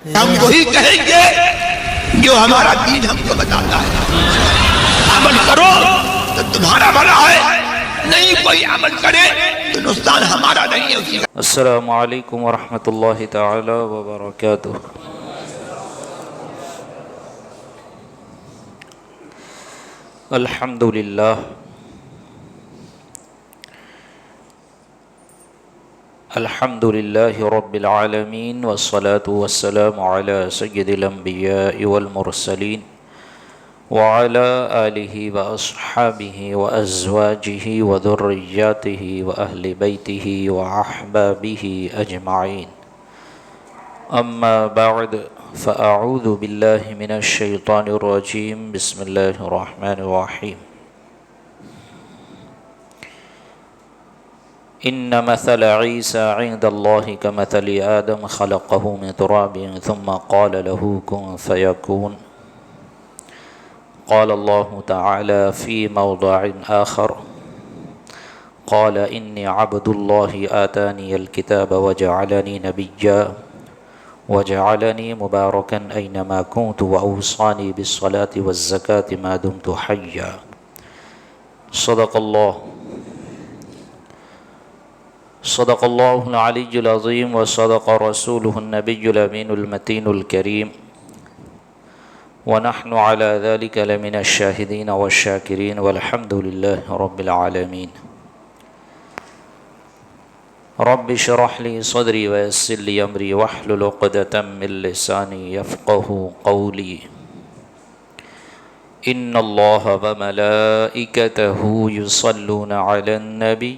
ہم وہی کہیں گے جو ہمارا دین ہم کو بتاتا ہے، عمل کرو تو تمہارا بھلا ہے، نہیں کوئی عمل کرے تو نقصان ہمارا نہیں ہے اسی کا۔ السلام علیکم ورحمۃ اللہ تعالی وبرکاتہ۔ الحمد للہ الحمد للہ رب العالمین والصلاة والسلام علی سید الانبیاء والمرسلین وعلی آلہ واصحابہ وازواجہ وذریاتہ واہل بیتہ واحبابہ اجمعین، اما بعد فاعوذ باللہ من الشیطان الرجیم، بسم اللہ الرحمن الرحیم۔ ان مثل عیسی عند اللہ کمثل آدم خلقہ من تراب ثم قال له کن فیکون۔ قال اللہ تعالی فی موضع آخر قال انی عبد اللہ آتانی الکتاب وجعلنی نبیا وجعلنی مبارکا اینما کنت واوصانی بالصلاة والزکاة ما دمت حیا۔ صدق اللہ العلی العظیم وصدق رسولہ النبی الامین المتین الکریم، ونحن علی ذلک لمن الشاہدین والشاکرین والحمد للہ رب العالمین۔ رب اشرح لی صدری ویسر لی امری واحلل عقدۃ من لسانی یفقہوا قولی۔ ان اللہ وملائکتہ یصلون علی النبی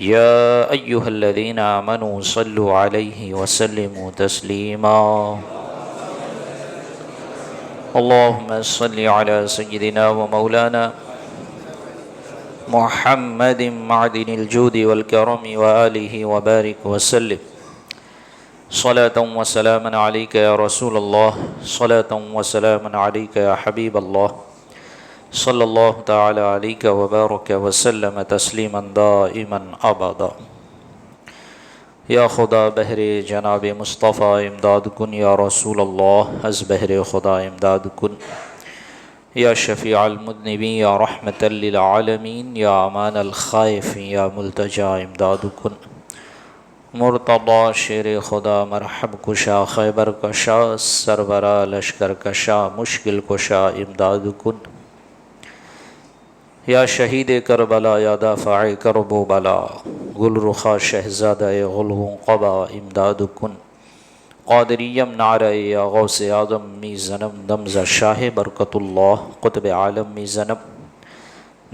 یا ایہا الذین آمنوا صلوا علیہ وسلموا تسلیما۔ اللہم صل علی سیدنا ومولانا محمد معدن الجود والکرم وآلہ وبارک وسلم، صلاة وسلاما علیک یا رسول اللہ، صلاة وسلاما علیک یا حبیب اللہ، صلی اللہ تعالی علیہ وبارک وسلم تسلیما دائما ابدا۔ یا خدا بہر جناب مصطفیٰ امداد کن، یا رسول اللہ از بہر خدا امداد کن، یا شفیع المذنبین، یا رحمت للعالمین، یا امان الخائفین، یا ملتجا امداد کن۔ مرتضی شیر خدا مرحب کشا، خیبر کشا، سربرا لشکر کشا، مشکل کشا امداد کن۔ یا شہید کربلا، یا دافع کرب و بلا، گل رخا شہزادہ غلغ قبا امداد کن۔ قادریم نعرہ یا غوث اعظم می زنم، دمز شاہ برکت اللہ قطب عالم می زنم،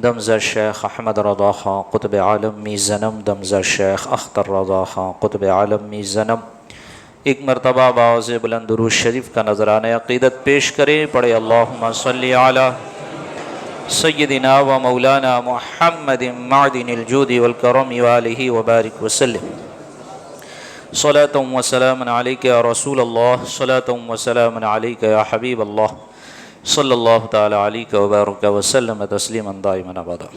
دمز شیخ احمد رضا خان قطب عالم می زنم، دمز شیخ اختر رضا خان قطب عالم می زنم۔ ایک مرتبہ باوز بلند درود شریف کا نذرانہ عقیدت پیش کریں، پڑھے اللہم صلی علی سیدنا و مولانا محمد معدن الجود والکرم وآلہ وبارک وسلم، صلاة و سلاما علیک یا رسول اللہ، صلاة و سلاما علیک یا حبیب اللہ، صلی اللہ تعالی علیہ وبارک وسلم تسلیما دائما ابدا۔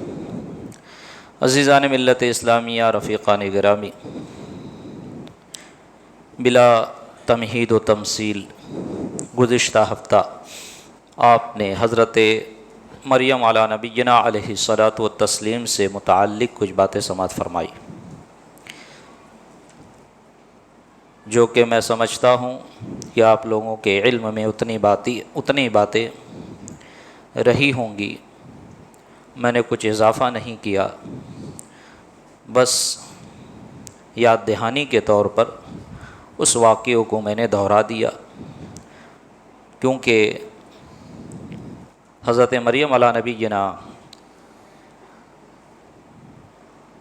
عزیزان ملت اسلامیہ، رفیقان گرامی، بلا تمہید و تمثیل گزشتہ ہفتہ آپ نے حضرت مریم علی نبینا علیہ الصلاۃ والتسلیم سے متعلق کچھ باتیں سماعت فرمائی، جو کہ میں سمجھتا ہوں کہ آپ لوگوں کے علم میں اتنی باتیں رہی ہوں گی، میں نے کچھ اضافہ نہیں کیا، بس یاد دہانی کے طور پر اس واقعے کو میں نے دہرا دیا، کیونکہ حضرت مریم علی نبینا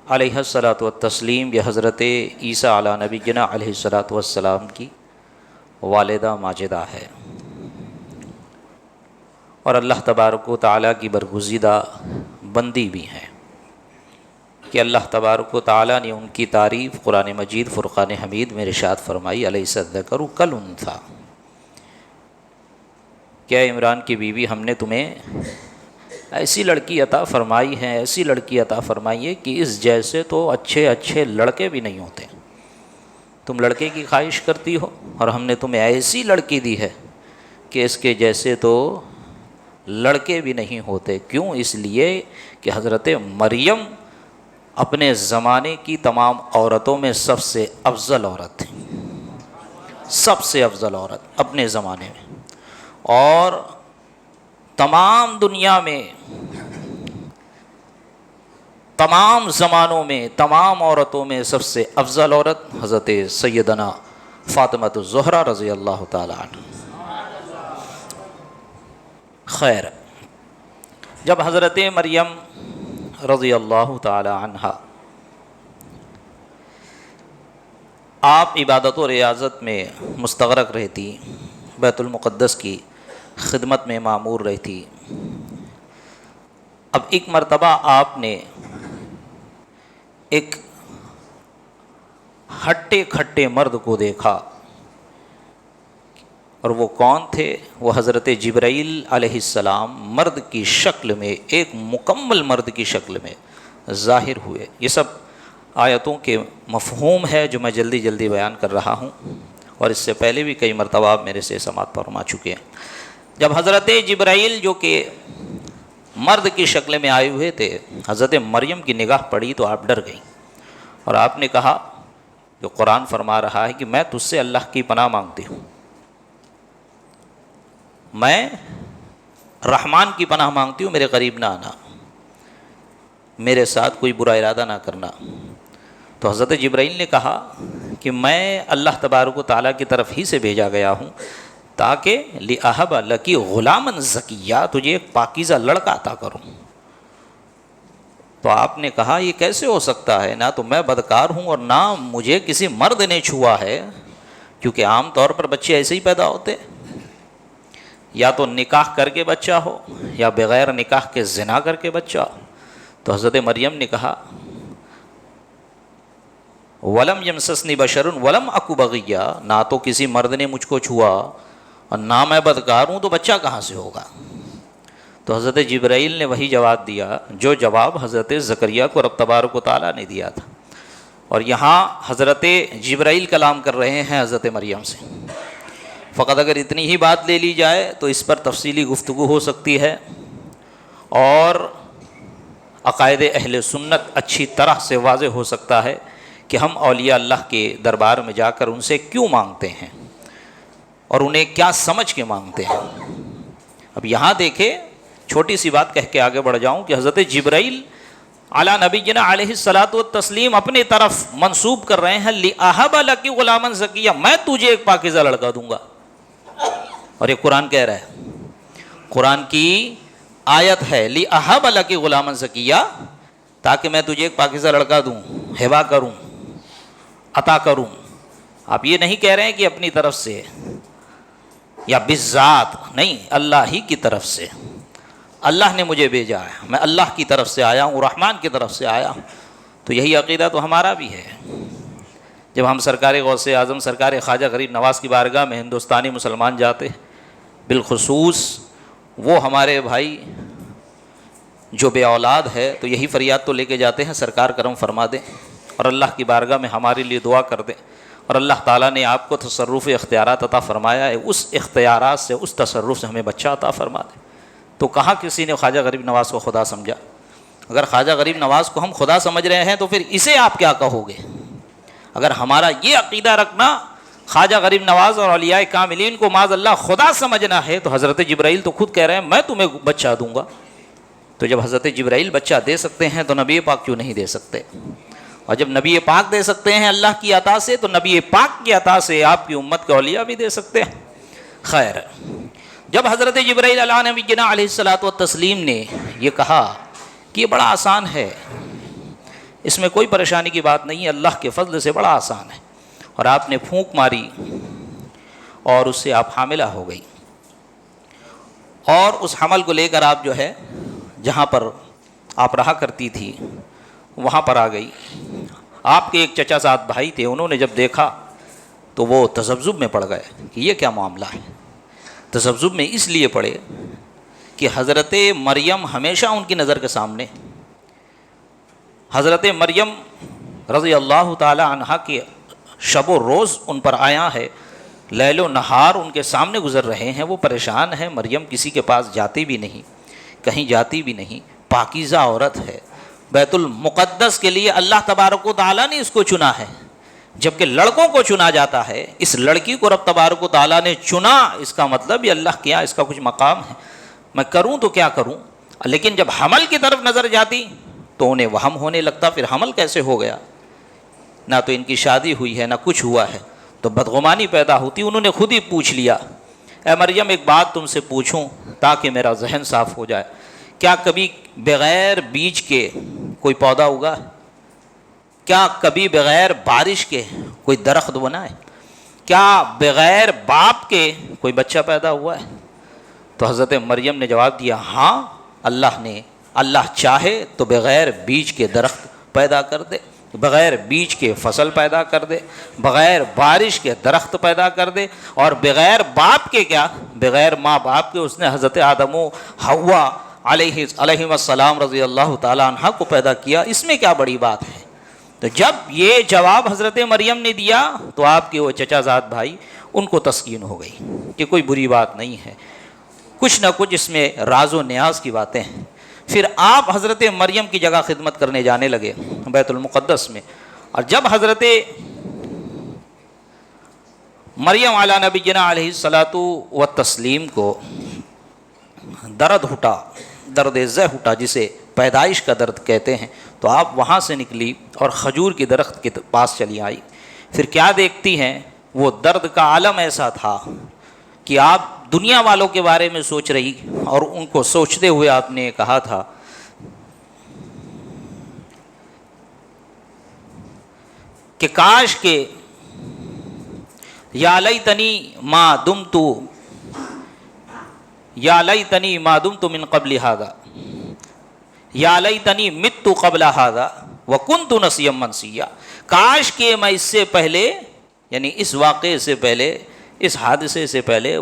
علیہ الصلاۃ والتسلیم یہ حضرت عیسیٰ علی نبینا علیہ الصلاۃ والسلام کی والدہ ماجدہ ہے، اور اللہ تبارک و تعالیٰ کی برگزیدہ بندی بھی ہیں، کہ اللہ تبارک و تعالیٰ نے ان کی تعریف قرآن مجید فرقان حمید میں ارشاد فرمائی، الیس الذکر کالانثیٰ، کیا عمران کی بیوی ہم نے تمہیں ایسی لڑکی عطا فرمائی ہے، ایسی لڑکی عطا فرمائی ہے کہ اس جیسے تو اچھے لڑکے بھی نہیں ہوتے۔ تم لڑکے کی خواہش کرتی ہو اور ہم نے تمہیں ایسی لڑکی دی ہے کہ اس کے جیسے تو لڑکے بھی نہیں ہوتے. کیوں؟ اس لیے کہ حضرت مریم اپنے زمانے کی تمام عورتوں میں سب سے افضل عورت تھی، سب سے افضل عورت اپنے زمانے میں، اور تمام دنیا میں تمام زمانوں میں تمام عورتوں میں سب سے افضل عورت حضرت سیدنا فاطمۃ الزہرا رضی اللہ تعالی عنہ. خیر، جب حضرت مریم رضی اللہ تعالی عنہ آپ عبادت و ریاضت میں مستغرق رہتی، بیت المقدس کی خدمت میں مامور رہتی. اب ایک مرتبہ آپ نے ایک ہٹے کھٹے مرد کو دیکھا، اور وہ کون تھے؟ وہ حضرت جبرائیل علیہ السلام مرد کی شکل میں، ایک مکمل مرد کی شکل میں ظاہر ہوئے. یہ سب آیتوں کے مفہوم ہے جو میں جلدی جلدی بیان کر رہا ہوں، اور اس سے پہلے بھی کئی مرتبہ آپ میرے سے سماعت فرما چکے ہیں. جب حضرت جبرائیل جو کہ مرد کی شکل میں آئے ہوئے تھے، حضرت مریم کی نگاہ پڑی تو آپ ڈر گئیں، اور آپ نے کہا، جو قرآن فرما رہا ہے کہ میں تجھ سے اللہ کی پناہ مانگتی ہوں، میں رحمان کی پناہ مانگتی ہوں، میرے قریب نہ آنا، میرے ساتھ کوئی برا ارادہ نہ کرنا. تو حضرت جبرائیل نے کہا کہ میں اللہ تبارک و تعالیٰ کی طرف ہی سے بھیجا گیا ہوں تاکہ لِأَهَبَ لَكِ غُلَامًا زَكِيًّا، تجھے ایک پاکیزہ لڑکا عطا کروں. تو آپ نے کہا یہ کیسے ہو سکتا ہے؟ نہ تو میں بدکار ہوں اور نہ مجھے کسی مرد نے چھوا ہے، کیونکہ عام طور پر بچے ایسے ہی پیدا ہوتے، یا تو نکاح کر کے بچہ ہو یا بغیر نکاح کے زنا کر کے بچہ ہو. تو حضرت مریم نے کہا وَلَمْ يَمْسَسْنِي بَشَرٌ وَلَمْ أَكُ بَغِيًّا، نہ تو کسی مرد نے مجھ کو چھوا اور نہ میں بدکار ہوں، تو بچہ کہاں سے ہوگا؟ تو حضرت جبرائیل نے وہی جواب دیا جو جواب حضرت زکریا کو رب تبارک و تعالیٰ نے دیا تھا. اور یہاں حضرت جبرائیل کلام کر رہے ہیں حضرت مریم سے. فقط اگر اتنی ہی بات لے لی جائے تو اس پر تفصیلی گفتگو ہو سکتی ہے، اور عقائد اہل سنت اچھی طرح سے واضح ہو سکتا ہے کہ ہم اولیاء اللہ کے دربار میں جا کر ان سے کیوں مانگتے ہیں اور انہیں کیا سمجھ کے مانگتے ہیں. اب یہاں دیکھیں، چھوٹی سی بات کہہ کے آگے بڑھ جاؤں کہ حضرت جبرائیل علی نبینا علیہ الصلاۃ والتسلیم اپنی طرف منسوب کر رہے ہیں لِأَهَبَ لَكِ غُلَامًا زَكِيًّا، میں تجھے ایک پاکیزہ لڑکا دوں گا. اور یہ قرآن کہہ رہا ہے، قرآن کی آیت ہے لِأَهَبَ لَكِ غُلَامًا زَكِيًّا، تاکہ میں تجھے ایک پاکیزہ لڑکا دوں، ہبا کروں، عطا کروں. آپ یہ نہیں کہہ رہے ہیں کہ اپنی طرف سے یا بالذات، نہیں، اللہ ہی کی طرف سے. اللہ نے مجھے بھیجا ہے، میں اللہ کی طرف سے آیا ہوں، رحمان کی طرف سے آیا ہوں. تو یہی عقیدہ تو ہمارا بھی ہے. جب ہم سرکار غوث اعظم سرکار خواجہ غریب نواز کی بارگاہ میں ہندوستانی مسلمان جاتے، بالخصوص وہ ہمارے بھائی جو بے اولاد ہے، تو یہی فریاد تو لے کے جاتے ہیں، سرکار کرم فرما دیں اور اللہ کی بارگاہ میں ہمارے لیے دعا کر دیں، اور اللہ تعالیٰ نے آپ کو تصرف اختیارات عطا فرمایا ہے، اس اختیارات سے، اس تصرف سے ہمیں بچہ عطا فرما دیں. تو کہاں کسی نے خواجہ غریب نواز کو خدا سمجھا؟ اگر خواجہ غریب نواز کو ہم خدا سمجھ رہے ہیں تو پھر اسے آپ کیا کہو گے؟ اگر ہمارا یہ عقیدہ رکھنا خواجہ غریب نواز اور اولیاء کاملین کو معاذ اللہ خدا سمجھنا ہے، تو حضرت جبرائیل تو خود کہہ رہے ہیں میں تمہیں بچہ دوں گا. تو جب حضرت جبرائیل بچہ دے سکتے ہیں تو نبی پاک کیوں نہیں دے سکتے؟ اور جب نبی پاک دے سکتے ہیں اللہ کی عطا سے، تو نبی پاک کی عطا سے آپ کی امت کے اولیاء بھی دے سکتے ہیں. خیر، جب حضرت جبرائیل علیہ نبینا علیہ الصلاۃ والتسلیم نے یہ کہا کہ یہ بڑا آسان ہے، اس میں کوئی پریشانی کی بات نہیں ہے، اللہ کے فضل سے بڑا آسان ہے، اور آپ نے پھونک ماری اور اس سے آپ حاملہ ہو گئی، اور اس حمل کو لے کر آپ جو ہے جہاں پر آپ رہا کرتی تھی وہاں پر آ گئی. آپ کے ایک چچا زاد بھائی تھے، انہوں نے جب دیکھا تو وہ تذبذب میں پڑ گئے کہ یہ کیا معاملہ ہے. تذبذب میں اس لیے پڑے کہ حضرت مریم ہمیشہ ان کی نظر کے سامنے، حضرت مریم رضی اللہ تعالی عنہا کی شب و روز ان پر آیا ہے، لیل و نہار ان کے سامنے گزر رہے ہیں، وہ پریشان ہیں۔ مریم کسی کے پاس جاتی بھی نہیں، کہیں جاتی بھی نہیں، پاکیزہ عورت ہے۔ بیت المقدس کے لیے اللہ تبارک و تعالیٰ نے اس کو چنا ہے، جبکہ لڑکوں کو چنا جاتا ہے، اس لڑکی کو رب تبارک و تعالیٰ نے چنا، اس کا مطلب یہ اللہ کیا اس کا کچھ مقام ہے، میں کروں تو کیا کروں۔ لیکن جب حمل کی طرف نظر جاتی تو انہیں وہم ہونے لگتا، پھر حمل کیسے ہو گیا، نہ تو ان کی شادی ہوئی ہے نہ کچھ ہوا ہے، تو بدگمانی پیدا ہوتی۔ انہوں نے خود ہی پوچھ لیا، اے مریم ایک بات تم سے پوچھوں تاکہ میرا ذہن صاف ہو جائے، کیا کبھی بغیر بیج کے کوئی پودا اگا ہے؟ کیا کبھی بغیر بارش کے کوئی درخت بنا ہے؟ کیا بغیر باپ کے کوئی بچہ پیدا ہوا ہے؟ تو حضرت مریم نے جواب دیا، ہاں اللہ چاہے تو بغیر بیج کے درخت پیدا کر دے، بغیر بیج کے فصل پیدا کر دے، بغیر بارش کے درخت پیدا کر دے، اور بغیر باپ کے کیا، بغیر ماں باپ کے اس نے حضرت آدم و حوا علیہ السلام رضی اللہ تعالیٰ عنہ کو پیدا کیا، اس میں کیا بڑی بات ہے؟ تو جب یہ جواب حضرت مریم نے دیا تو آپ کے وہ چچا زاد بھائی ان کو تسکین ہو گئی کہ کوئی بری بات نہیں ہے، کچھ نہ کچھ اس میں راز و نیاز کی باتیں ہیں۔ پھر آپ حضرت مریم کی جگہ خدمت کرنے جانے لگے بیت المقدس میں، اور جب حضرت مریم علی نبینا علیہ الصلاۃ والتسلیم کو درد ہٹا، درد زہ ہٹا جسے پیدائش کا درد کہتے ہیں، تو آپ وہاں سے نکلی اور کھجور کی درخت کے پاس چلی آئی۔ پھر کیا دیکھتی ہیں، وہ درد کا عالم ایسا تھا کہ آپ دنیا والوں کے بارے میں سوچ رہی، اور ان کو سوچتے ہوئے آپ نے کہا تھا کہ کاش کہ یا لیتنی ما دمت من قبل ھذا، یا لیتنی مت قبل ھذا وکنت نسیا منسیا، کاش کہ میں اس سے پہلے، یعنی اس واقعے سے پہلے، اس حادثے سے پہلے،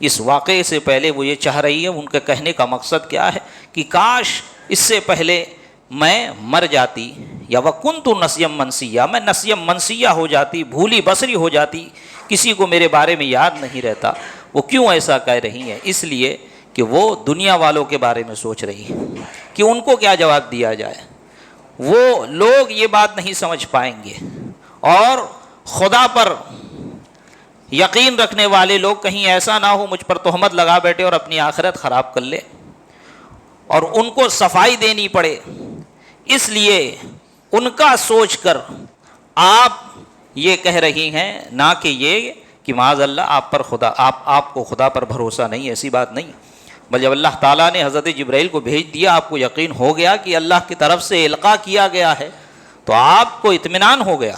اس واقعے سے پہلے وہ یہ چاہ رہی ہے، ان کے کہنے کا مقصد کیا ہے کہ کاش اس سے پہلے میں مر جاتی، یا وکنت نسیا منسیا، میں نسیا منسیا ہو جاتی، بھولی بصری ہو جاتی، کسی کو میرے بارے میں یاد نہیں رہتا۔ وہ کیوں ایسا کہہ رہی ہیں؟ اس لیے کہ وہ دنیا والوں کے بارے میں سوچ رہی ہیں کہ ان کو کیا جواب دیا جائے، وہ لوگ یہ بات نہیں سمجھ پائیں گے، اور خدا پر یقین رکھنے والے لوگ کہیں ایسا نہ ہو مجھ پر تہمت لگا بیٹھے اور اپنی آخرت خراب کر لے، اور ان کو صفائی دینی پڑے۔ اس لیے ان کا سوچ کر آپ یہ کہہ رہی ہیں، نہ کہ یہ کہ معاذ اللہ آپ کو خدا پر بھروسہ نہیں، ایسی بات نہیں، بل جب اللہ تعالیٰ نے حضرت جبرائیل کو بھیج دیا، آپ کو یقین ہو گیا کہ اللہ کی طرف سے القاء کیا گیا ہے، تو آپ کو اطمینان ہو گیا،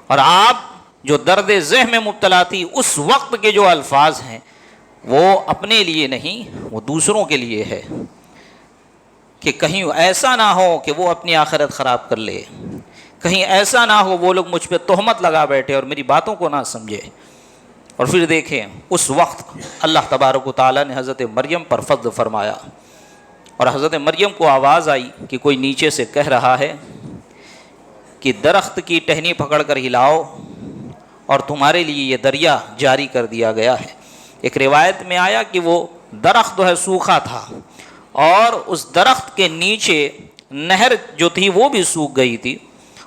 اور آپ جو درد ذہن میں مبتلا تھی، اس وقت کے جو الفاظ ہیں وہ اپنے لیے نہیں، وہ دوسروں کے لیے ہے، کہ کہیں ایسا نہ ہو کہ وہ اپنی آخرت خراب کر لے، کہیں ایسا نہ ہو وہ لوگ مجھ پہ تہمت لگا بیٹھے اور میری باتوں کو نہ سمجھے۔ اور پھر دیکھیں اس وقت اللہ تبارک و تعالیٰ نے حضرت مریم پر فضل فرمایا، اور حضرت مریم کو آواز آئی کہ کوئی نیچے سے کہہ رہا ہے کہ درخت کی ٹہنی پکڑ کر ہلاؤ اور تمہارے لیے یہ دریا جاری کر دیا گیا ہے۔ ایک روایت میں آیا کہ وہ درخت جو ہے سوکھا تھا، اور اس درخت کے نیچے نہر جو تھی وہ بھی سوکھ گئی تھی،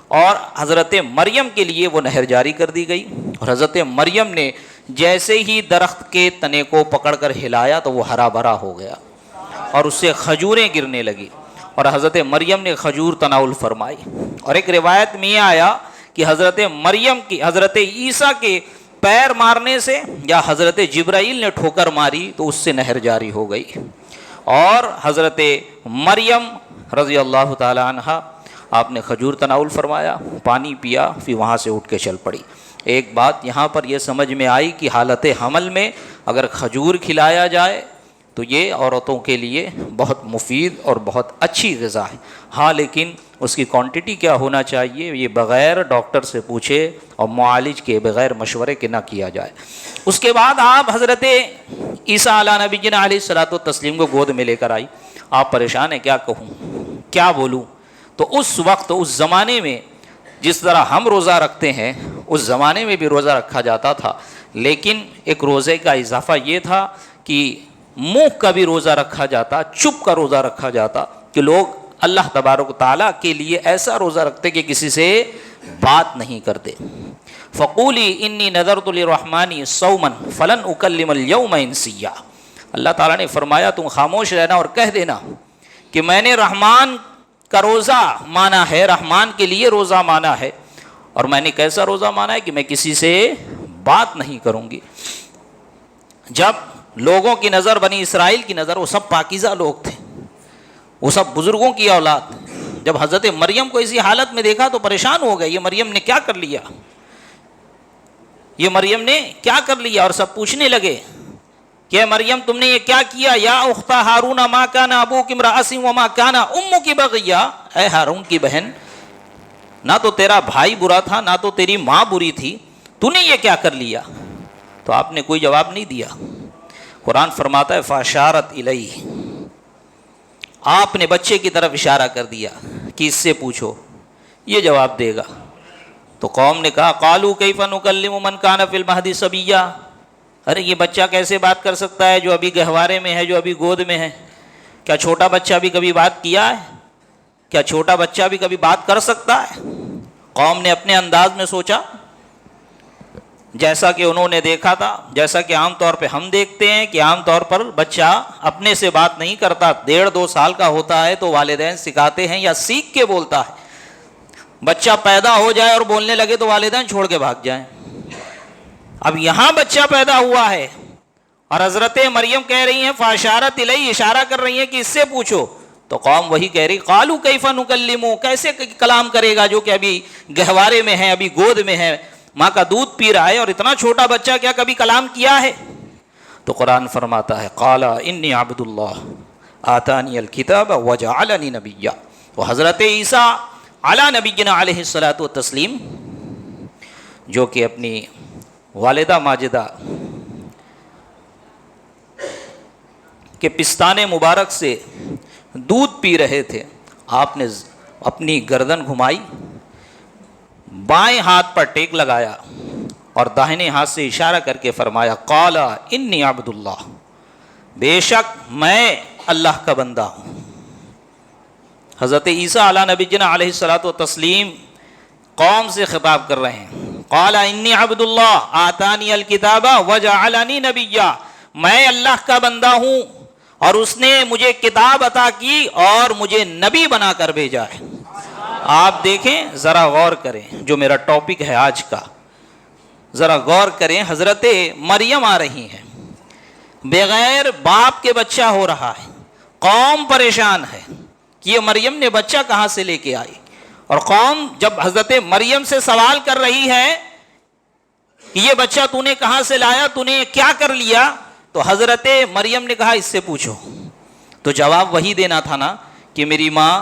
اور حضرت مریم کے لیے وہ نہر جاری کر دی گئی، اور حضرت مریم نے جیسے ہی درخت کے تنے کو پکڑ کر ہلایا تو وہ ہرا بھرا ہو گیا، اور اس سے کھجوریں گرنے لگی، اور حضرت مریم نے کھجور تناول فرمائی۔ اور ایک روایت میں یہ آیا کہ حضرت مریم کی حضرت عیسیٰ کے پیر مارنے سے یا حضرت جبرائیل نے ٹھوکر ماری تو اس سے نہر جاری ہو گئی، اور حضرت مریم رضی اللہ تعالی عنہ آپ نے کھجور تناول فرمایا، پانی پیا، پھر وہاں سے اٹھ کے چل پڑی۔ ایک بات یہاں پر یہ سمجھ میں آئی کہ حالت حمل میں اگر کھجور کھلایا جائے تو یہ عورتوں کے لیے بہت مفید اور بہت اچھی غذا ہے، ہاں لیکن اس کی کوانٹٹی کیا ہونا چاہیے یہ بغیر ڈاکٹر سے پوچھے اور معالج کے بغیر مشورے کے نہ کیا جائے۔ اس کے بعد آپ حضرت عیسیٰ علیہ نبینا علیہ الصلوۃ والتسلیم کو گود میں لے کر آئی۔ آپ پریشان ہیں، کیا کہوں، کیا بولوں؟ تو اس وقت اس زمانے میں جس طرح ہم روزہ رکھتے ہیں اس زمانے میں بھی روزہ رکھا جاتا تھا، لیکن ایک روزے کا اضافہ یہ تھا کہ منہ کا بھی روزہ رکھا جاتا، چپ کا روزہ رکھا جاتا، کہ لوگ اللہ تبارک و تعالیٰ کے لیے ایسا روزہ رکھتے کہ کسی سے بات نہیں کرتے۔ فقولی انی نذرت للرحمن صوما فلن اکلم اليوم انسیا، اللہ تعالیٰ نے فرمایا تم خاموش رہنا اور کہہ دینا کہ میں نے رحمان کا روزہ مانا ہے، رحمان کے لیے روزہ مانا ہے، اور میں نے کیسا روزہ مانا ہے کہ میں کسی سے بات نہیں کروں گی۔ جب لوگوں کی نظر، بنی اسرائیل کی نظر، وہ سب پاکیزہ لوگ تھے، وہ سب بزرگوں کی اولاد، جب حضرت مریم کو اسی حالت میں دیکھا تو پریشان ہو گئے، یہ مریم نے کیا کر لیا، یہ مریم نے کیا کر لیا، اور سب پوچھنے لگے کہ مریم تم نے یہ کیا کیا، یا اخت ہارون ما کان ابوک امرأ سوء وما کان امک بغیہ، اے ہارون کی بہن، نہ تو تیرا بھائی برا تھا نہ تو تیری ماں بری تھی، تو نے یہ کیا کر لیا؟ تو آپ نے کوئی جواب نہیں دیا۔ قرآن فرماتا ہے فاشارت الیہ، آپ نے بچے کی طرف اشارہ کر دیا کہ اس سے پوچھو، یہ جواب دے گا۔ تو قوم نے کہا قالوا کیف نکلم من کان فی المہد صبیا، ارے یہ بچہ کیسے بات کر سکتا ہے جو ابھی گہوارے میں ہے، جو ابھی گود میں ہے؟ کیا چھوٹا بچہ بھی کبھی بات کیا ہے؟ کیا چھوٹا بچہ بھی کبھی بات کر سکتا ہے؟ قوم نے اپنے انداز میں سوچا، جیسا کہ انہوں نے دیکھا تھا، جیسا کہ عام طور پہ ہم دیکھتے ہیں کہ عام طور پر بچہ اپنے سے بات نہیں کرتا، 1.5-2 سال کا ہوتا ہے تو والدین سکھاتے ہیں یا سیکھ کے بولتا ہے۔ بچہ پیدا ہو جائے اور بولنے لگے تو والدین چھوڑ کے بھاگ جائیں۔ اب یہاں بچہ پیدا ہوا ہے اور حضرت مریم کہہ رہی ہیں فاشارت الیہ، اشارہ کر رہی ہیں کہ اس سے پوچھو، تو قوم وہی کہہ رہی قالوا کیف نکلم، کیسے کلام کرے گا جو کہ ابھی گہوارے میں ہے، ابھی گود میں ہے، ماں کا دودھ پی رہا ہے، اور اتنا چھوٹا بچہ کیا کبھی کلام کیا ہے؟ تو قرآن فرماتا ہے قال انی عبد اللہ آتانی الکتاب وجعلنی نبیا۔ وہ حضرت عیسیٰ علی نبینا علیہ الصلاۃ والتسلیم، جو کہ اپنی والدہ ماجدہ کے پستانے مبارک سے دودھ پی رہے تھے، آپ نے اپنی گردن گھمائی، بائیں ہاتھ پر ٹیک لگایا اور داہنے ہاتھ سے اشارہ کر کے فرمایا قال انی عبد اللہ، بے شک میں اللہ کا بندہ ہوں۔ حضرت عیسیٰ علیہ نبینا علیہ الصلاۃ والتسلیم قوم سے خطاب کر رہے ہیں، قال انی عبد اللہ آتانی الکتاب وجعلنی نبیا، میں اللہ کا بندہ ہوں اور اس نے مجھے کتاب عطا کی اور مجھے نبی بنا کر بھیجا ہے۔ آپ دیکھیں، ذرا غور کریں، جو میرا ٹاپک ہے آج کا، ذرا غور کریں، حضرت مریم آ رہی ہیں، بغیر باپ کے بچہ ہو رہا ہے، قوم پریشان ہے کہ یہ مریم نے بچہ کہاں سے لے کے آئی، اور قوم جب حضرت مریم سے سوال کر رہی ہے کہ یہ بچہ تو نے کہاں سے لایا، تو نے کیا کر لیا، تو حضرت مریم نے کہا اس سے پوچھو۔ تو جواب وہی دینا تھا نا کہ میری ماں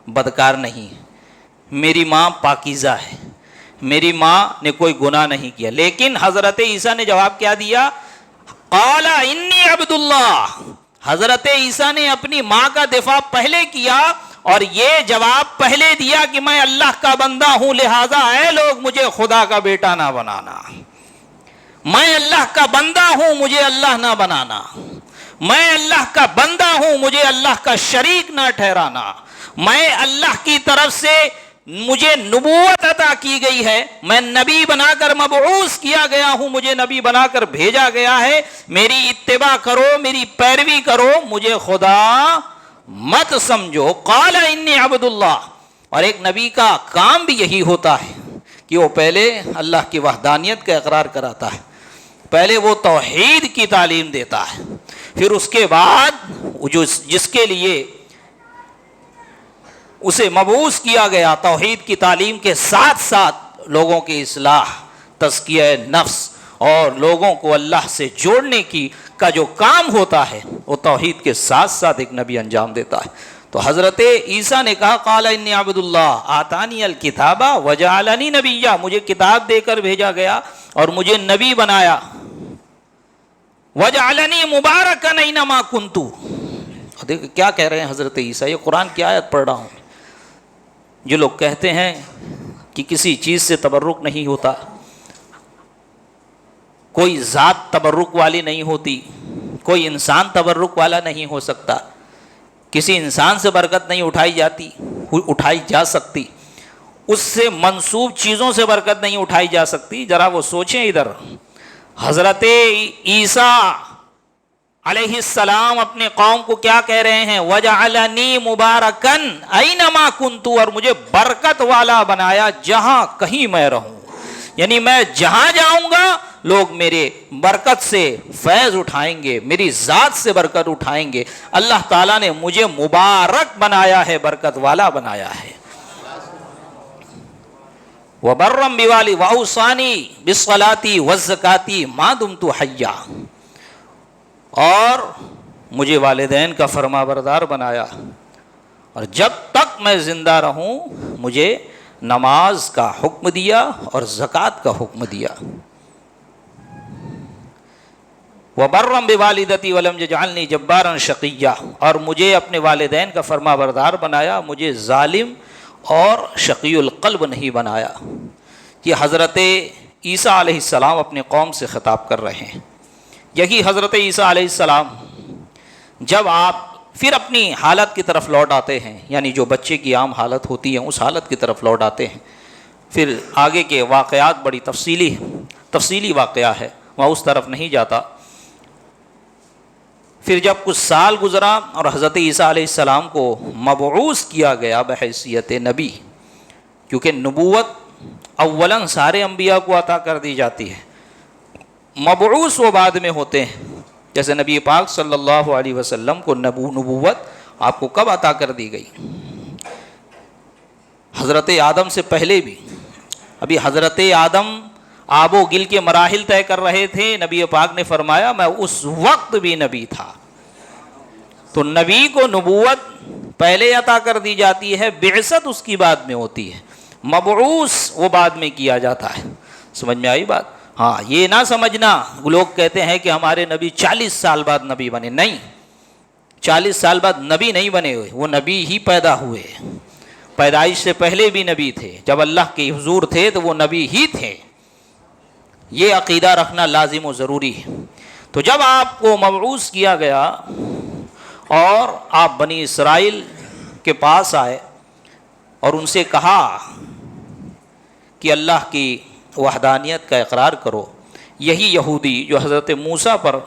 بدکار نہیں، میری ماں پاکیزہ ہے، میری ماں نے کوئی گناہ نہیں کیا، لیکن حضرت عیسیٰ نے جواب کیا دیا قال انی عبد اللہ۔ حضرت عیسیٰ نے اپنی ماں کا دفاع پہلے کیا اور یہ جواب پہلے دیا کہ میں اللہ کا بندہ ہوں، لہذا اے لوگ مجھے خدا کا بیٹا نہ بنانا، میں اللہ کا بندہ ہوں، مجھے اللہ نہ بنانا، میں اللہ کا بندہ ہوں، مجھے اللہ کا شریک نہ ٹھہرانا، میں اللہ کی طرف سے مجھے نبوت عطا کی گئی ہے، میں نبی بنا کر مبعوث کیا گیا ہوں، مجھے نبی بنا کر بھیجا گیا ہے، میری اتباع کرو، میری پیروی کرو، مجھے خدا مت سمجھو۔ قال انی عبد اللہ، اور ایک نبی کا کام بھی یہی ہوتا ہے کہ وہ پہلے اللہ کی وحدانیت کا اقرار کراتا ہے، پہلے وہ توحید کی تعلیم دیتا ہے، پھر اس کے بعد جس کے لیے اسے مبعوث کیا گیا توحید کی تعلیم کے ساتھ ساتھ لوگوں کی اصلاح، تزکیہ نفس اور لوگوں کو اللہ سے جوڑنے کا جو کام ہوتا ہے وہ توحید کے ساتھ ساتھ ایک نبی انجام دیتا ہے۔ تو حضرت عیسیٰ نے کہا قال انی عبد اللہ آتانی الکتاب وجعلنی نبیا، مجھے کتاب دے کر بھیجا گیا اور مجھے نبی بنایا، وجعلنی مبارکا اینما کنت۔ دیکھ کیا کہہ رہے ہیں حضرت عیسیٰ، یہ قرآن کی آیت پڑھ رہا ہوں۔ جو لوگ کہتے ہیں کہ کسی چیز سے تبرک نہیں ہوتا، کوئی ذات تبرک والی نہیں ہوتی، کوئی انسان تبرک والا نہیں ہو سکتا، کسی انسان سے برکت نہیں اٹھائی جا سکتی، اس سے منسوب چیزوں سے برکت نہیں اٹھائی جا سکتی۔ ذرا وہ سوچیں ادھر، حضرت عیسیٰ علیہ السلام اپنے قوم کو کیا کہہ رہے ہیں؟ وَجَعَلَنِي مُبَارَكًا أَيْنَمَا كُنْتُ، اور مجھے برکت والا بنایا جہاں کہیں میں رہوں، یعنی میں جہاں جاؤں گا لوگ میرے برکت سے فیض اٹھائیں گے، میری ذات سے برکت اٹھائیں گے۔ اللہ تعالیٰ نے مجھے مبارک بنایا ہے، برکت والا بنایا ہے۔ وَبَرًّا بِوَالِدِي وَأَوْصَانِي بِالصَّلَاةِ وَالزَّكَاةِ مَا دُمْتُ حَيًّا، اور مجھے والدین کا فرما بردار بنایا، اور جب تک میں زندہ رہوں مجھے نماز کا حکم دیا اور زکوٰۃ کا حکم دیا۔ وَبَرًّا بِوَالِدَتِي وَلَمْ يَجْعَلْنِي جَبَّارًا شَقِيًّا، اور مجھے اپنے والدین کا فرما بردار بنایا، مجھے ظالم اور شقی القلب نہیں بنایا۔ یہ حضرت عیسیٰ علیہ السلام اپنے قوم سے خطاب کر رہے ہیں۔ یہی حضرت عیسیٰ علیہ السلام جب آپ پھر اپنی حالت کی طرف لوٹ آتے ہیں، یعنی جو بچے کی عام حالت ہوتی ہے اس حالت کی طرف لوٹ آتے ہیں، پھر آگے کے واقعات بڑی تفصیلی واقعہ ہے، وہاں اس طرف نہیں جاتا۔ پھر جب کچھ سال گزرا اور حضرت عیسیٰ علیہ السلام کو مبعوث کیا گیا بحیثیت نبی، کیونکہ نبوت اولاً سارے انبیاء کو عطا کر دی جاتی ہے، مبعوث وہ بعد میں ہوتے ہیں۔ جیسے نبی پاک صلی اللہ علیہ وسلم کو نبوت آپ کو کب عطا کر دی گئی؟ حضرت آدم سے پہلے بھی، ابھی حضرت آدم آب و گل کے مراحل طے کر رہے تھے، نبی پاک نے فرمایا میں اس وقت بھی نبی تھا۔ تو نبی کو نبوت پہلے عطا کر دی جاتی ہے، بعثت اس کی بعد میں ہوتی ہے، مبعوث وہ بعد میں کیا جاتا ہے۔ سمجھ میں آئی بات؟ ہاں، یہ نہ سمجھنا لوگ کہتے ہیں کہ ہمارے نبی 40 سال بعد نبی بنے، نہیں، 40 سال بعد نبی نہیں بنے ہوئے، وہ نبی ہی پیدا ہوئے، پیدائش سے پہلے بھی نبی تھے، جب اللہ کے حضور تھے تو وہ نبی ہی تھے۔ یہ عقیدہ رکھنا لازم و ضروری ہے۔ تو جب آپ کو مبعوث کیا گیا اور آپ بنی اسرائیل کے پاس آئے اور ان سے کہا کہ اللہ کی وحدانیت کا اقرار کرو، یہی یہودی جو حضرت موسیٰ پر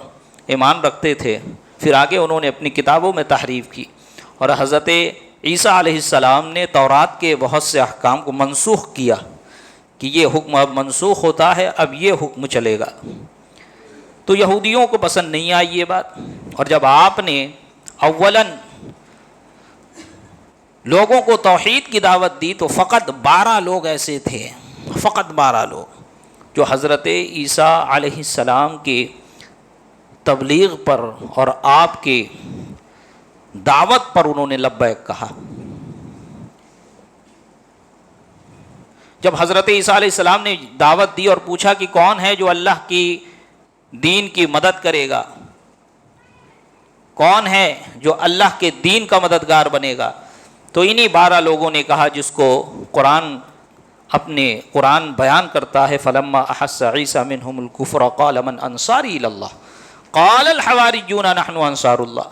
ایمان رکھتے تھے، پھر آگے انہوں نے اپنی کتابوں میں تحریف کی، اور حضرت عیسیٰ علیہ السلام نے تورات کے بہت سے احکام کو منسوخ کیا کہ یہ حکم اب منسوخ ہوتا ہے، اب یہ حکم چلے گا۔ تو یہودیوں کو پسند نہیں آئی یہ بات، اور جب آپ نے اولاً لوگوں کو توحید کی دعوت دی تو فقط 12 لوگ ایسے تھے، فقط 12 لوگ جو حضرت عیسیٰ علیہ السلام کی تبلیغ پر اور آپ کی دعوت پر انہوں نے لبیک کہا۔ جب حضرت عیسیٰ علیہ السلام نے دعوت دی اور پوچھا کہ کون ہے جو اللہ کی دین کی مدد کرے گا، کون ہے جو اللہ کے دین کا مددگار بنے گا، تو انہی 12 لوگوں نے کہا جس کو قرآن بیان کرتا ہے، فلما احس عیسیٰ منہم الکفر قال من انصاری الی اللہ قال الحواریون نحن انصار اللہ۔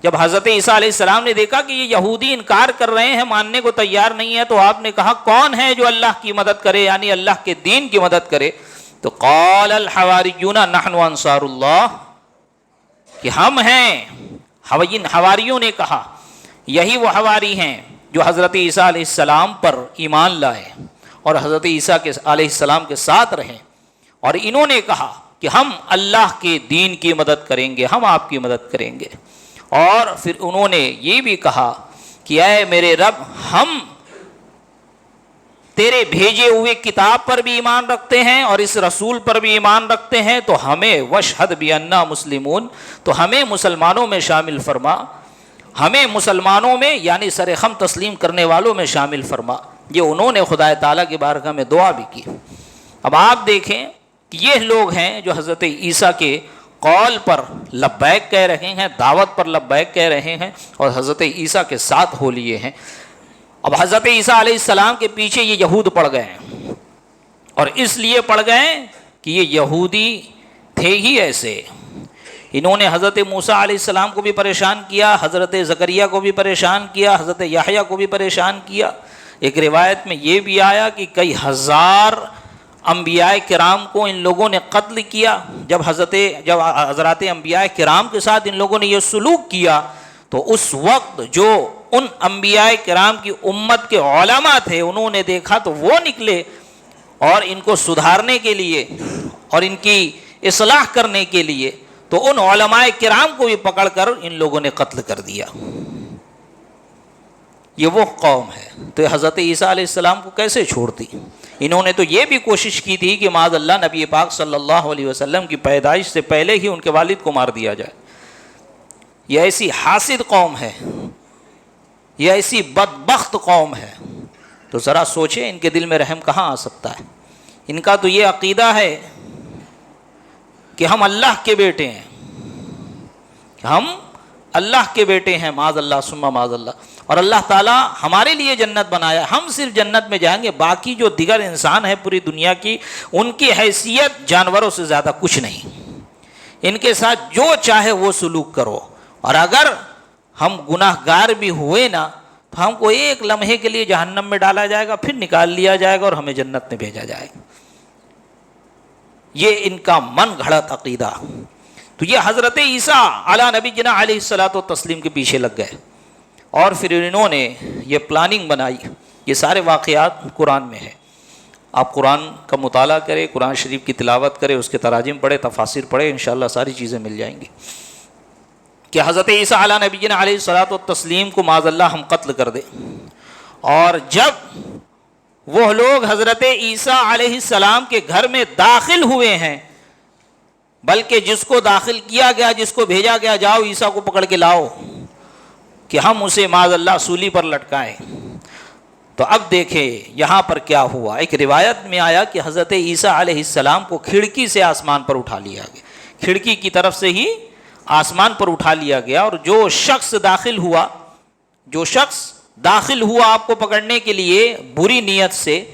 جب حضرت عیسیٰ علیہ السلام نے دیکھا کہ یہ یہودی انکار کر رہے ہیں، ماننے کو تیار نہیں ہے، تو آپ نے کہا کون ہے جو اللہ کی مدد کرے، یعنی اللہ کے دین کی مدد کرے، تو قال الحواریون نحن انصار اللہ، کہ ہم ہیں۔ حواریوں نے کہا، یہی وہ حواری ہیں جو حضرت عیسیٰ علیہ السلام پر ایمان لائے اور حضرت عیسیٰ علیہ السلام کے ساتھ رہیں، اور انہوں نے کہا کہ ہم اللہ کے دین کی مدد کریں گے، ہم آپ کی مدد کریں گے۔ اور پھر انہوں نے یہ بھی کہا کہ اے میرے رب، ہم تیرے بھیجے ہوئے کتاب پر بھی ایمان رکھتے ہیں اور اس رسول پر بھی ایمان رکھتے ہیں، تو ہمیں واشہد بأننا مسلمون، تو ہمیں مسلمانوں میں شامل فرما، ہمیں مسلمانوں میں یعنی سر خم تسلیم کرنے والوں میں شامل فرما۔ یہ انہوں نے خدا تعالیٰ کی بارگاہ میں دعا بھی کی۔ اب آپ دیکھیں کہ یہ لوگ ہیں جو حضرت عیسیٰ کے قول پر لبیک کہہ رہے ہیں، دعوت پر لبیک کہہ رہے ہیں، اور حضرت عیسیٰ کے ساتھ ہو لیے ہیں۔ اب حضرت عیسیٰ علیہ السلام کے پیچھے یہ یہود پڑ گئے ہیں، اور اس لیے پڑ گئے کہ یہ یہودی تھے ہی ایسے. انہوں نے حضرت موسیٰ علیہ السلام کو بھی پریشان کیا، حضرت زکریا کو بھی پریشان کیا، حضرت یحییٰ کو بھی پریشان کیا. ایک روایت میں یہ بھی آیا کہ کئی ہزار انبیاء کرام کو ان لوگوں نے قتل کیا. جب حضرات انبیاء کرام کے ساتھ ان لوگوں نے یہ سلوک کیا تو اس وقت جو ان انبیاء کرام کی امت کے علماء تھے انہوں نے دیکھا تو وہ نکلے اور ان کو سدھارنے کے لیے اور ان کی اصلاح کرنے کے لیے تو ان علماء کرام کو بھی پکڑ کر ان لوگوں نے قتل کر دیا. یہ وہ قوم ہے. تو حضرت عیسیٰ علیہ السلام کو کیسے چھوڑتی؟ انہوں نے تو یہ بھی کوشش کی تھی کہ معاذ اللہ نبی پاک صلی اللہ علیہ وسلم کی پیدائش سے پہلے ہی ان کے والد کو مار دیا جائے. یہ ایسی حاسد قوم ہے، یہ ایسی بدبخت قوم ہے. تو ذرا سوچیں ان کے دل میں رحم کہاں آ سکتا ہے. ان کا تو یہ عقیدہ ہے کہ ہم اللہ کے بیٹے ہیں، ہم اللہ کے بیٹے ہیں، معاذ اللہ ثم معاذ اللہ، اور اللہ تعالیٰ ہمارے لیے جنت بنایا، ہم صرف جنت میں جائیں گے، باقی جو دیگر انسان ہیں پوری دنیا کی ان کی حیثیت جانوروں سے زیادہ کچھ نہیں. ان کے ساتھ جو چاہے وہ سلوک کرو، اور اگر ہم گناہ گار بھی ہوئے نا تو ہم کو ایک لمحے کے لیے جہنم میں ڈالا جائے گا، پھر نکال لیا جائے گا اور ہمیں جنت میں بھیجا جائے گا. یہ ان کا من گھڑت عقیدہ. تو یہ حضرت عیسیٰ علی نبی جنا علیہ الصلوۃ والتسلیم کے پیچھے لگ گئے، اور پھر انہوں نے یہ پلاننگ بنائی. یہ سارے واقعات قرآن میں ہیں. آپ قرآن کا مطالعہ کریں، قرآن شریف کی تلاوت کریں، اس کے تراجم پڑھیں، تفاسیر پڑھیں، انشاءاللہ ساری چیزیں مل جائیں گی کہ حضرت عیسیٰ علی نبینا علیہ الصلوۃ والتسلیم کو معاذ اللہ ہم قتل کر دیں. اور جب وہ لوگ حضرت عیسیٰ علیہ السلام کے گھر میں داخل ہوئے ہیں، بلکہ جس کو داخل کیا گیا، جس کو بھیجا گیا جاؤ عیسیٰ کو پکڑ کے لاؤ کہ ہم اسے معاذ اللہ سولی پر لٹکائیں، تو اب دیکھیں یہاں پر کیا ہوا. ایک روایت میں آیا کہ حضرت عیسیٰ علیہ السلام کو کھڑکی سے آسمان پر اٹھا لیا گیا، کھڑکی کی طرف سے ہی آسمان پر اٹھا لیا گیا. اور جو شخص داخل ہوا آپ کو پکڑنے کے لیے بری نیت سے،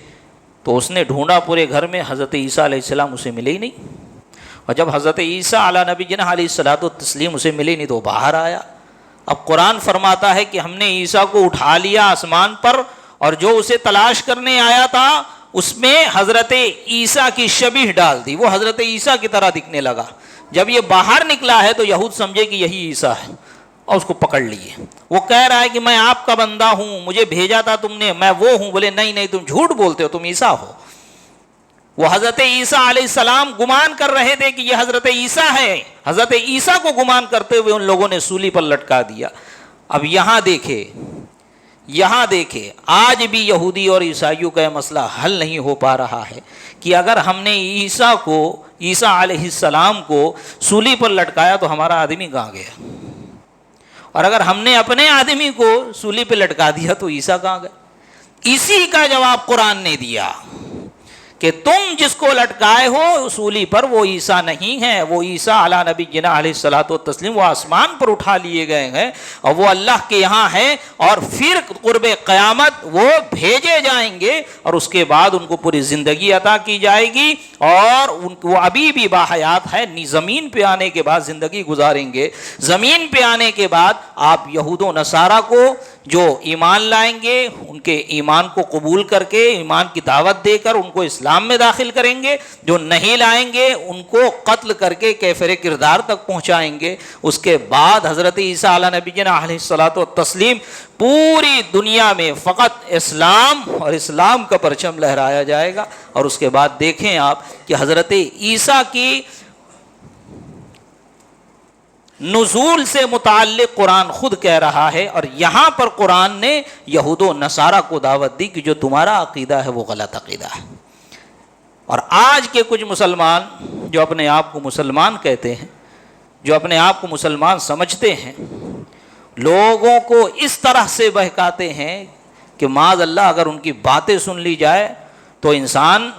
تو اس نے ڈھونڈا پورے گھر میں، حضرت عیسیٰ علیہ السلام اسے ملے ہی نہیں. اور جب حضرت عیسیٰ علی نبینا علیہ الصلوۃ والتسلیم اسے ملے نہیں تو وہ باہر آیا. اب قرآن فرماتا ہے کہ ہم نے عیسیٰ کو اٹھا لیا آسمان پر، اور جو اسے تلاش کرنے آیا تھا اس میں حضرت عیسیٰ کی شبیہ ڈال دی، وہ حضرت عیسیٰ کی طرح دکھنے لگا. جب یہ باہر نکلا ہے تو یہود سمجھے کہ یہی عیسیٰ ہے اور اس کو پکڑ لیے. وہ کہہ رہا ہے کہ میں آپ کا بندہ ہوں، مجھے بھیجا تھا تم نے، میں وہ ہوں. بولے نہیں تم جھوٹ بولتے ہو، تم عیسیٰ ہو. وہ حضرت عیسیٰ علیہ السلام گمان کر رہے تھے کہ یہ حضرت عیسیٰ ہے. حضرت عیسیٰ کو گمان کرتے ہوئے ان لوگوں نے سولی پر لٹکا دیا. اب یہاں دیکھے آج بھی یہودی اور عیسائیوں کا یہ مسئلہ حل نہیں ہو پا رہا ہے کہ اگر ہم نے عیسیٰ علیہ السلام کو سولی پر لٹکایا تو ہمارا آدمی کہاں گیا، اور اگر ہم نے اپنے آدمی کو سولی پہ لٹکا دیا تو عیسیٰ کہاں گئے. اسی کا جواب قرآن نے دیا کہ تم جس کو لٹکائے ہو سولی پر وہ عیسیٰ نہیں ہے، وہ عیسیٰ علی نبینا علیہ الصلوۃ والتسلیم وہ آسمان پر اٹھا لیے گئے ہیں اور وہ اللہ کے یہاں ہے، اور پھر قرب قیامت وہ بھیجے جائیں گے اور اس کے بعد ان کو پوری زندگی عطا کی جائے گی، اور وہ ابھی بھی باحیات ہے. زمین پہ آنے کے بعد زندگی گزاریں گے. زمین پہ آنے کے بعد آپ یہود و نصارہ کو جو ایمان لائیں گے ان کے ایمان کو قبول کر کے ایمان کی دعوت دے کر ان کو اسلام میں داخل کریں گے، جو نہیں لائیں گے ان کو قتل کر کے کیفر کردار تک پہنچائیں گے. اس کے بعد حضرت عیسیٰ علی نبینا علیہ الصلوۃ والتسلیم پوری دنیا میں فقط اسلام اور اسلام کا پرچم لہرایا جائے گا. اور اس کے بعد دیکھیں آپ کہ حضرت عیسیٰ کی نزول سے متعلق قرآن خود کہہ رہا ہے، اور یہاں پر قرآن نے یہود و نصارہ کو دعوت دی کہ جو تمہارا عقیدہ ہے وہ غلط عقیدہ ہے. اور آج کے کچھ مسلمان جو اپنے آپ کو مسلمان کہتے ہیں، جو اپنے آپ کو مسلمان سمجھتے ہیں، لوگوں کو اس طرح سے بہکاتے ہیں کہ معاذ اللہ اگر ان کی باتیں سن لی جائے تو انسان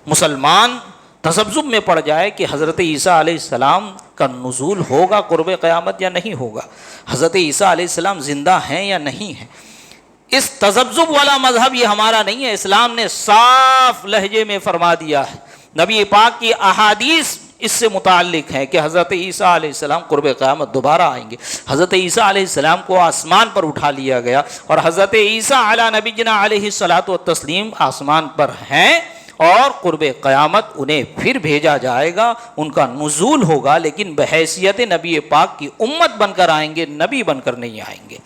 مسلمان تذبذب میں پڑ جائے کہ حضرت عیسیٰ علیہ السلام کا نزول ہوگا قرب قیامت یا نہیں ہوگا، حضرت عیسیٰ علیہ السلام زندہ ہیں یا نہیں ہیں. اس تذبذب والا مذہب یہ ہمارا نہیں ہے. اسلام نے صاف لہجے میں فرما دیا ہے. نبی پاک کی احادیث اس سے متعلق ہیں کہ حضرت عیسیٰ علیہ السلام قرب قیامت دوبارہ آئیں گے. حضرت عیسیٰ علیہ السلام کو آسمان پر اٹھا لیا گیا اور حضرت عیسیٰ علی نبینا علیہ الصلاۃ والتسلیم آسمان پر ہیں اور قرب قیامت انہیں پھر بھیجا جائے گا, ان کا نزول ہوگا, لیکن بحیثیت نبی پاک کی امت بن کر آئیں گے, نبی بن کر نہیں آئیں گے.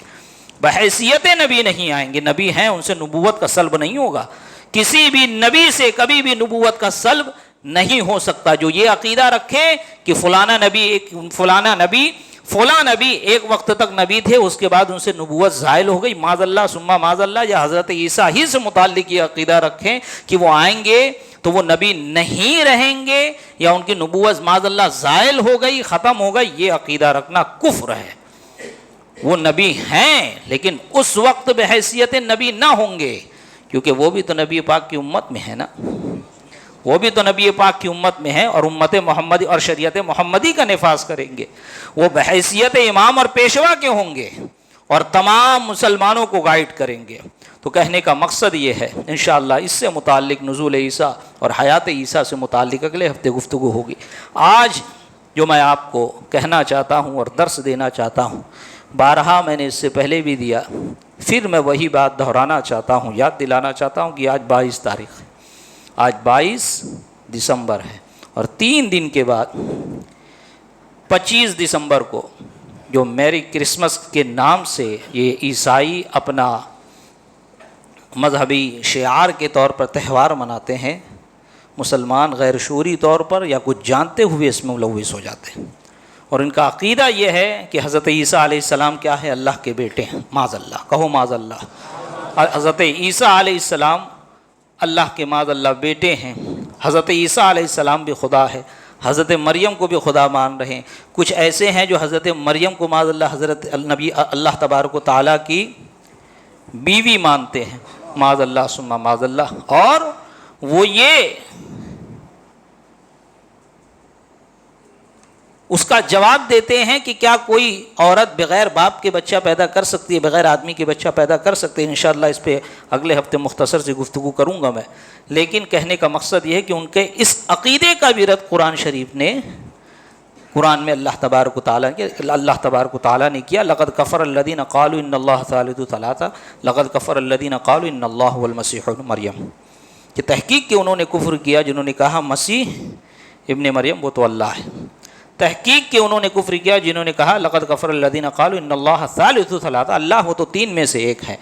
بحیثیت نبی نہیں آئیں گے. نبی ہیں, ان سے نبوت کا سلب نہیں ہوگا. کسی بھی نبی سے کبھی بھی نبوت کا سلب نہیں ہو سکتا. جو یہ عقیدہ رکھے کہ فلانا نبی ایک وقت تک نبی تھے, اس کے بعد ان سے نبوت زائل ہو گئی, معاذ اللہ ثم معاذ اللہ, یا حضرت عیسیٰ ہی سے متعلق یہ عقیدہ رکھیں کہ وہ آئیں گے تو وہ نبی نہیں رہیں گے یا ان کی نبوت معاذ اللہ زائل ہو گئی, ختم ہو گئی, یہ عقیدہ رکھنا کفر ہے. وہ نبی ہیں لیکن اس وقت بحیثیت نبی نہ ہوں گے, کیونکہ وہ بھی تو نبی پاک کی امت میں ہے نا, وہ بھی تو نبی پاک کی امت میں ہے اور امت محمدی اور شریعت محمدی کا نفاذ کریں گے. وہ بحیثیت امام اور پیشوا کے ہوں گے اور تمام مسلمانوں کو گائیڈ کریں گے. تو کہنے کا مقصد یہ ہے, انشاءاللہ اس سے متعلق نزول عیسیٰ اور حیات عیسیٰ سے متعلق اگلے ہفتے گفتگو ہوگی. آج جو میں آپ کو کہنا چاہتا ہوں اور درس دینا چاہتا ہوں, بارہا میں نے اس سے پہلے بھی دیا, پھر میں وہی بات دہرانا چاہتا ہوں, یاد دلانا چاہتا ہوں کہ آج 22 تاریخ ہے, آج 22 دسمبر ہے اور 3 دن کے بعد 25 دسمبر کو جو میری کرسمس کے نام سے یہ عیسائی اپنا مذہبی شعار کے طور پر تہوار مناتے ہیں, مسلمان غیر شعوری طور پر یا کچھ جانتے ہوئے اس میں ملوث ہو جاتے ہیں. اور ان کا عقیدہ یہ ہے کہ حضرت عیسیٰ علیہ السلام کیا ہے, اللہ کے بیٹے ہیں. معاذ اللہ, کہو معاذ اللہ. حضرت عیسیٰ علیہ السلام اللہ کے معاذ اللہ بیٹے ہیں. حضرت عیسیٰ علیہ السلام بھی خدا ہے, حضرت مریم کو بھی خدا مان رہے ہیں. کچھ ایسے ہیں جو حضرت مریم کو معاذ اللہ حضرت نبی اللہ تبارک و تعالیٰ کی بیوی مانتے ہیں, معاذ اللہ ثم معاذ اللہ. اور وہ یہ اس کا جواب دیتے ہیں کہ کیا کوئی عورت بغیر باپ کے بچہ پیدا کر سکتی ہے, بغیر آدمی کے بچہ پیدا کر سکتے ہیں. انشاءاللہ اس پہ اگلے ہفتے مختصر سی گفتگو کروں گا میں. لیکن کہنے کا مقصد یہ ہے کہ ان کے اس عقیدے کا بھی رد قرآن شریف نے, قرآن میں اللہ تبارک و تعالیٰ نے کیا. لقد کفر الذین قالوا ان اللہ ثالث ثلاثہ, لقد کفر الذین قالوا ان اللہ هو المسیح ابن مریم, کہ تحقیق کہ انہوں نے کفر کیا جنہوں نے کہا مسیح ابن مریم وہ تو اللہ ہے. تحقیق کہ انہوں نے کفر کیا جنہوں نے کہا لقد کفر الذین قالوا ان اللہ ثالث ثلاثہ, اللہ وہ تو 3 میں سے ایک ہے.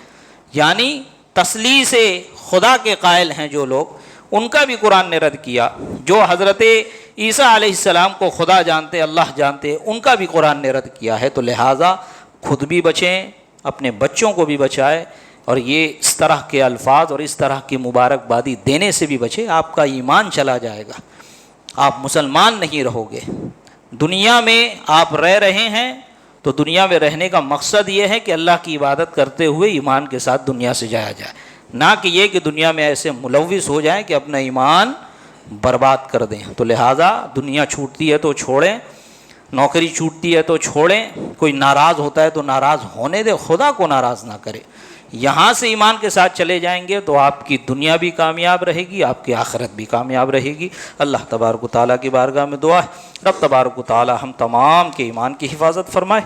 یعنی تثلیث خدا کے قائل ہیں جو لوگ, ان کا بھی قرآن نے رد کیا. جو حضرت عیسیٰ علیہ السلام کو خدا جانتے, اللہ جانتے, ان کا بھی قرآن نے رد کیا ہے. تو لہٰذا خود بھی بچیں, اپنے بچوں کو بھی بچائیں, اور یہ اس طرح کے الفاظ اور اس طرح کی مبارکبادی دینے سے بھی بچیں. آپ کا ایمان چلا جائے گا, آپ مسلمان نہیں رہو گے. دنیا میں آپ رہ رہے ہیں تو دنیا میں رہنے کا مقصد یہ ہے کہ اللہ کی عبادت کرتے ہوئے ایمان کے ساتھ دنیا سے جایا جائے, نہ کہ یہ کہ دنیا میں ایسے ملوث ہو جائیں کہ اپنا ایمان برباد کر دیں. تو لہٰذا دنیا چھوٹتی ہے تو چھوڑیں, نوکری چھوٹتی ہے تو چھوڑیں, کوئی ناراض ہوتا ہے تو ناراض ہونے دے, خدا کو ناراض نہ کرے. یہاں سے ایمان کے ساتھ چلے جائیں گے تو آپ کی دنیا بھی کامیاب رہے گی, آپ کی آخرت بھی کامیاب رہے گی. اللہ تبارک و تعالیٰ کی بارگاہ میں دعا ہے, رب تبارک و تعالیٰ ہم تمام کے ایمان کی حفاظت فرمائے,